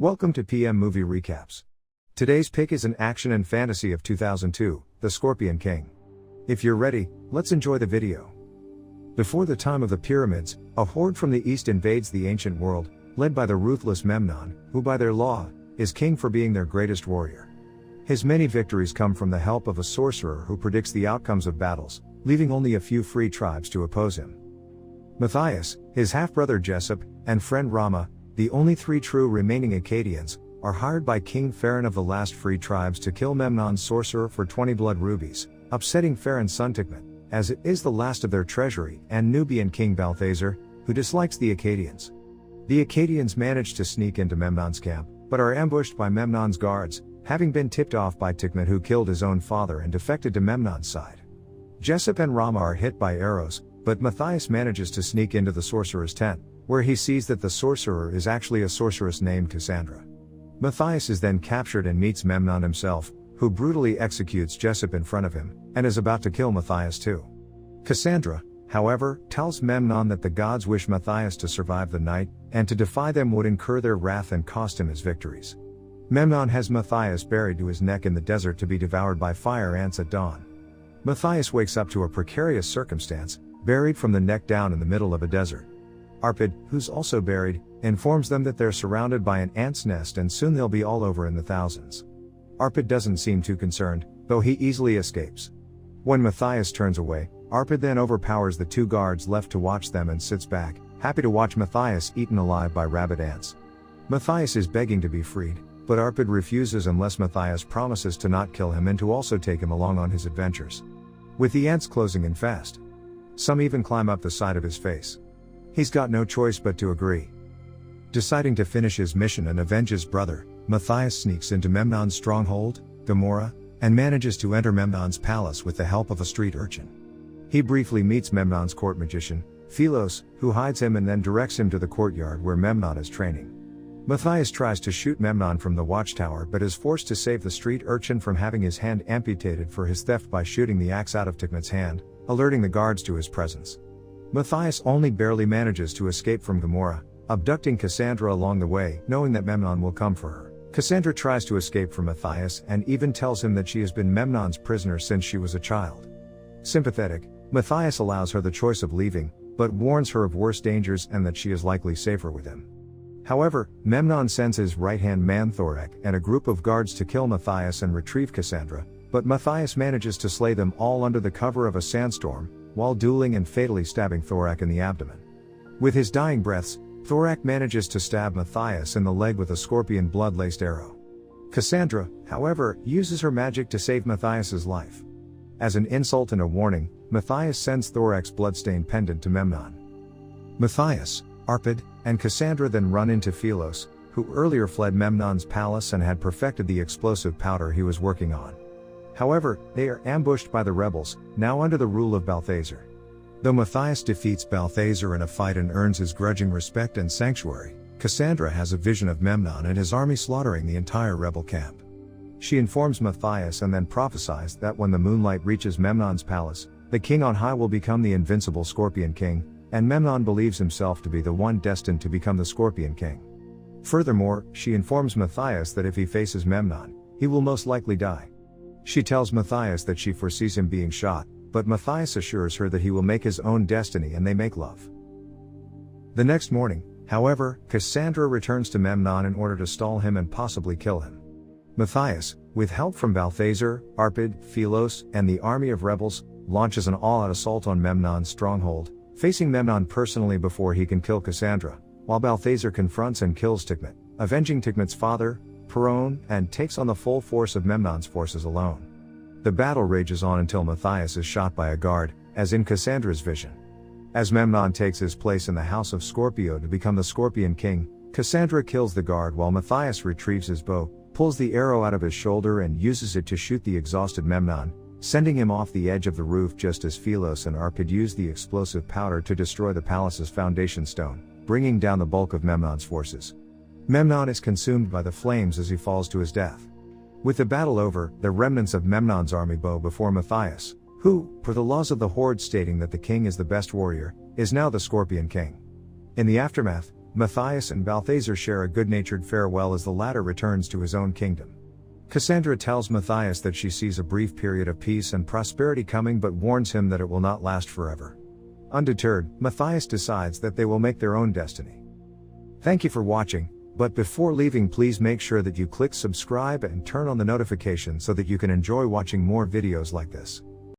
Welcome to PM Movie Recaps. Today's pick is an action and fantasy of 2002, The Scorpion King. If you're ready, let's enjoy the video. Before the time of the pyramids, a horde from the east invades the ancient world, led by the ruthless Memnon, who by their law, is king for being their greatest warrior. His many victories come from the help of a sorcerer who predicts the outcomes of battles, leaving only a few free tribes to oppose him. Matthias, his half-brother Jessup, and friend Rama, the only three true remaining Akkadians, are hired by King Farron of the last free tribes to kill Memnon's sorcerer for 20 blood rubies, upsetting Farron's son Tikhmet, as it is the last of their treasury, and Nubian King Balthazar, who dislikes the Akkadians. The Akkadians manage to sneak into Memnon's camp, but are ambushed by Memnon's guards, having been tipped off by Tikhmet, who killed his own father and defected to Memnon's side. Jessup and Rama are hit by arrows, but Matthias manages to sneak into the sorcerer's tent, where he sees that the sorcerer is actually a sorceress named Cassandra. Matthias is then captured and meets Memnon himself, who brutally executes Jessup in front of him, and is about to kill Matthias too. Cassandra, however, tells Memnon that the gods wish Matthias to survive the night, and to defy them would incur their wrath and cost him his victories. Memnon has Matthias buried to his neck in the desert to be devoured by fire ants at dawn. Matthias wakes up to a precarious circumstance, buried from the neck down in the middle of a desert. Arpid, who's also buried, informs them that they're surrounded by an ant's nest and soon they'll be all over in the thousands. Arpid doesn't seem too concerned, though he easily escapes. When Matthias turns away, Arpid then overpowers the two guards left to watch them and sits back, happy to watch Matthias eaten alive by rabid ants. Matthias is begging to be freed, but Arpid refuses unless Matthias promises to not kill him and to also take him along on his adventures. With the ants closing in fast, some even climb up the side of his face. He's got no choice but to agree. Deciding to finish his mission and avenge his brother, Matthias sneaks into Memnon's stronghold, Gomorrah, and manages to enter Memnon's palace with the help of a street urchin. He briefly meets Memnon's court magician, Philos, who hides him and then directs him to the courtyard where Memnon is training. Matthias tries to shoot Memnon from the watchtower but is forced to save the street urchin from having his hand amputated for his theft by shooting the axe out of Tikhmet's hand, alerting the guards to his presence. Matthias only barely manages to escape from Gomorrah, abducting Cassandra along the way, knowing that Memnon will come for her. Cassandra tries to escape from Matthias and even tells him that she has been Memnon's prisoner since she was a child. Sympathetic, Matthias allows her the choice of leaving, but warns her of worse dangers and that she is likely safer with him. However, Memnon sends his right-hand man Thorak and a group of guards to kill Matthias and retrieve Cassandra, but Matthias manages to slay them all under the cover of a sandstorm, while dueling and fatally stabbing Thorak in the abdomen. With his dying breaths, Thorak manages to stab Matthias in the leg with a scorpion blood-laced arrow. Cassandra, however, uses her magic to save Matthias's life. As an insult and a warning, Matthias sends Thorak's bloodstained pendant to Memnon. Matthias, Arpid, and Cassandra then run into Philos, who earlier fled Memnon's palace and had perfected the explosive powder he was working on. However, they are ambushed by the rebels, now under the rule of Balthazar. Though Matthias defeats Balthazar in a fight and earns his grudging respect and sanctuary, Cassandra has a vision of Memnon and his army slaughtering the entire rebel camp. She informs Matthias and then prophesies that when the moonlight reaches Memnon's palace, the king on high will become the invincible Scorpion King, and Memnon believes himself to be the one destined to become the Scorpion King. Furthermore, she informs Matthias that if he faces Memnon, he will most likely die. She tells Matthias that she foresees him being shot, but Matthias assures her that he will make his own destiny and they make love. The next morning, however, Cassandra returns to Memnon in order to stall him and possibly kill him. Matthias, with help from Balthazar, Arpid, Philos, and the army of rebels, launches an all-out assault on Memnon's stronghold, facing Memnon personally before he can kill Cassandra, while Balthazar confronts and kills Tikhmet, avenging Tikhmet's father, Perron, and takes on the full force of Memnon's forces alone. The battle rages on until Matthias is shot by a guard, as in Cassandra's vision. As Memnon takes his place in the House of Scorpio to become the Scorpion King, Cassandra kills the guard while Matthias retrieves his bow, pulls the arrow out of his shoulder and uses it to shoot the exhausted Memnon, sending him off the edge of the roof just as Philos and Arpid use the explosive powder to destroy the palace's foundation stone, bringing down the bulk of Memnon's forces. Memnon is consumed by the flames as he falls to his death. With the battle over, the remnants of Memnon's army bow before Matthias, who, per the laws of the horde stating that the king is the best warrior, is now the Scorpion King. In the aftermath, Matthias and Balthazar share a good-natured farewell as the latter returns to his own kingdom. Cassandra tells Matthias that she sees a brief period of peace and prosperity coming but warns him that it will not last forever. Undeterred, Matthias decides that they will make their own destiny. Thank you for watching, but before leaving please make sure that you click subscribe and turn on the notification so that you can enjoy watching more videos like this.